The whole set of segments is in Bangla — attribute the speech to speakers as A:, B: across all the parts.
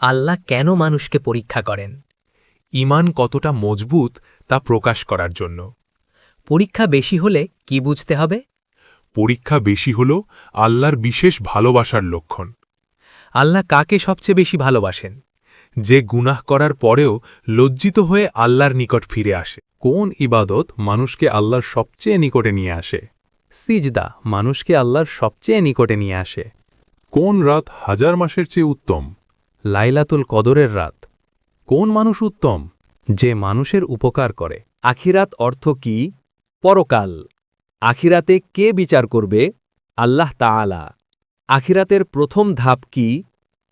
A: আল্লাহ কেন মানুষকে পরীক্ষা করেন?
B: ঈমান কতটা মজবুত তা প্রকাশ করার জন্য।
A: পরীক্ষা বেশি হলে কি বুঝতে হবে?
B: পরীক্ষা বেশি হল আল্লাহর বিশেষ ভালোবাসার লক্ষণ।
A: আল্লাহ কাকে সবচেয়ে বেশি ভালোবাসেন?
B: যে গুনাহ করার পরেও লজ্জিত হয়ে আল্লাহর নিকট ফিরে আসে। কোন ইবাদত মানুষকে আল্লাহর সবচেয়ে নিকটে নিয়ে আসে? সিজদা মানুষকে আল্লাহর সবচেয়ে নিকটে নিয়ে আসে। কোন রাত হাজার মাসের চেয়ে উত্তম? লাইলাতুল কদরের রাত। কোন মানুষ উত্তম? যে মানুষের উপকার করে।
C: আখিরাত অর্থ কি? পরকাল। আখিরাতে কে বিচার করবে? আল্লাহ তাআলা। আখিরাতের প্রথম ধাপ কি?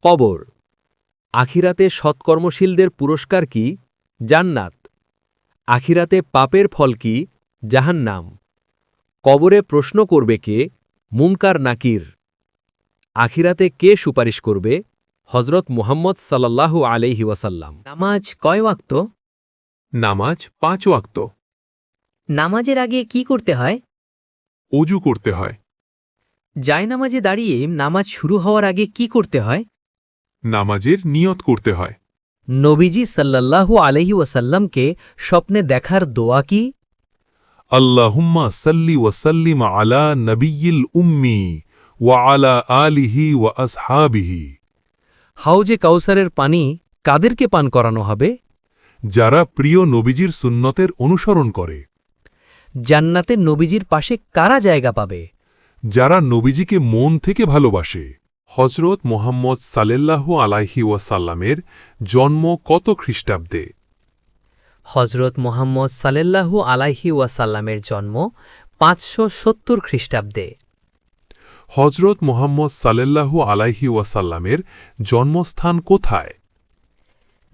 C: কবর। আখিরাতে সৎকর্মশীলদের পুরস্কার কি? জান্নাত। আখিরাতে পাপের ফল কি? জাহান্নাম। কবরে প্রশ্ন করবে কে? মুনকার নাকির। আখিরাতে কে সুপারিশ করবে? হজরত মুহাম্মদ সাল্লাল্লাহু আলাইহি ওয়াসাল্লাম।
A: নামাজ কয় ওয়াক্ত?
B: নামাজ 5 ওয়াক্ত।
A: নামাজের আগে কি করতে হয়?
B: অজু করতে হয়।
A: জায়নামাজে দাঁড়িয়ে নামাজ শুরু হওয়ার আগে কি করতে হয়?
B: নামাজের নিয়ত করতে হয়।
A: নবীজি সাল্লাল্লাহু আলাইহি ওয়াসাল্লামকে স্বপ্নে দেখার দোয়া কি?
B: আল্লাহুম্মা সাল্লি ওয়া সাল্লিম আলা নবিয়্যিল উম্মি ওয়া আলা আলিহি ওয়া আসহাবিহি।
C: হাউজে কাউসারের পানি কাদেরকে পান করানো হবে?
B: যারা প্রিয় নবীজির সুন্নতের অনুসরণ করে।
A: জান্নাতে নবীজির পাশে কারা জায়গা পাবে?
B: যারা নবীজিকে মন থেকে ভালোবাসে। হজরত মুহাম্মদ সাল্লাল্লাহু আলাইহি ওয়াসাল্লামের জন্ম কত খ্রিস্টাব্দে?
A: হজরত মুহাম্মদ সাল্লাল্লাহু আলাইহি ওয়াসাল্লামের জন্ম 570 খ্রিস্টাব্দে।
B: হজরত মুহাম্মদ সাল্লাল্লাহু আলাইহি ওয়াসাল্লামের জন্মস্থান কোথায়?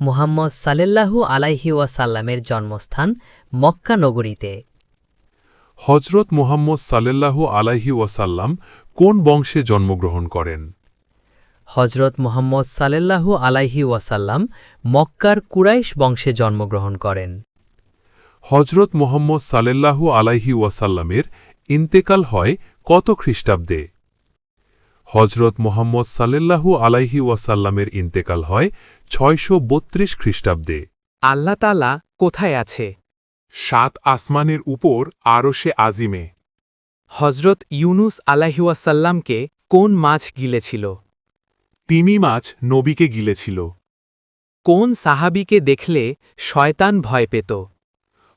A: মুহাম্মদ সাল্লাল্লাহু আলাইহি ওয়াসাল্লামের জন্মস্থান মক্কা নগরীতে।
B: হজরত মুহাম্মদ সাল্লাল্লাহু আলাইহি ওয়াসাল্লাম কোন বংশে জন্মগ্রহণ করেন?
A: হজরত মুহাম্মদ সাল্লাল্লাহু আলাইহি ওয়াসাল্লাম মক্কার কুরাইশ বংশে জন্মগ্রহণ করেন।
B: হজরত মুহাম্মদ সাল্লাল্লাহু আলাইহি ওয়াসাল্লামের ইন্তেকাল হয় কত খ্রিস্টাব্দে? হজরত মুহাম্মদ সাল্লাল্লাহু আলাইহি ওয়াসাল্লামের ইন্তেকাল হয় 632 খ্রিস্টাব্দে।
C: আল্লাহ তাআলা কোথায় আছে?
B: 7 আসমানের উপর আরশে আজিমে।
C: হজরত ইউনুস আলাইহিওয়াসাল্লামকে কোন মাছ গিলেছিল?
B: তিমি মাছ নবীকে গিলেছিল।
C: কোন সাহাবীকে দেখলে শয়তান ভয় পেত?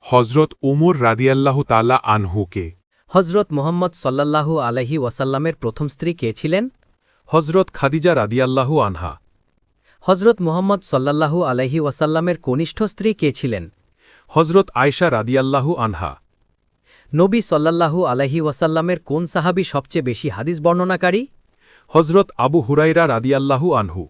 B: হজরত উমর রাদিয়াল্লাহু তাআলা আনহুকে।
A: হজরত মুহাম্মদ সাল্লাল্লাহু আলাইহি ওয়াসাল্লামের প্রথম স্ত্রী কে ছিলেন?
B: হজরত খাদিজা রাদিয়াল্লাহু আনহা।
A: হজরত মুহাম্মদ সাল্লাল্লাহু আলাইহি ওয়াসাল্লামের কনিষ্ঠ স্ত্রী কে ছিলেন?
B: হজরত আয়েশা রাদিয়াল্লাহু আনহা।
A: নবী সাল্লাল্লাহু আলাইহি ওয়াসাল্লামের কোন সাহাবী সবচেয়ে বেশি হাদিস বর্ণনাকারী?
B: হজরত আবু হুরাইরা রাদিয়াল্লাহু আনহু।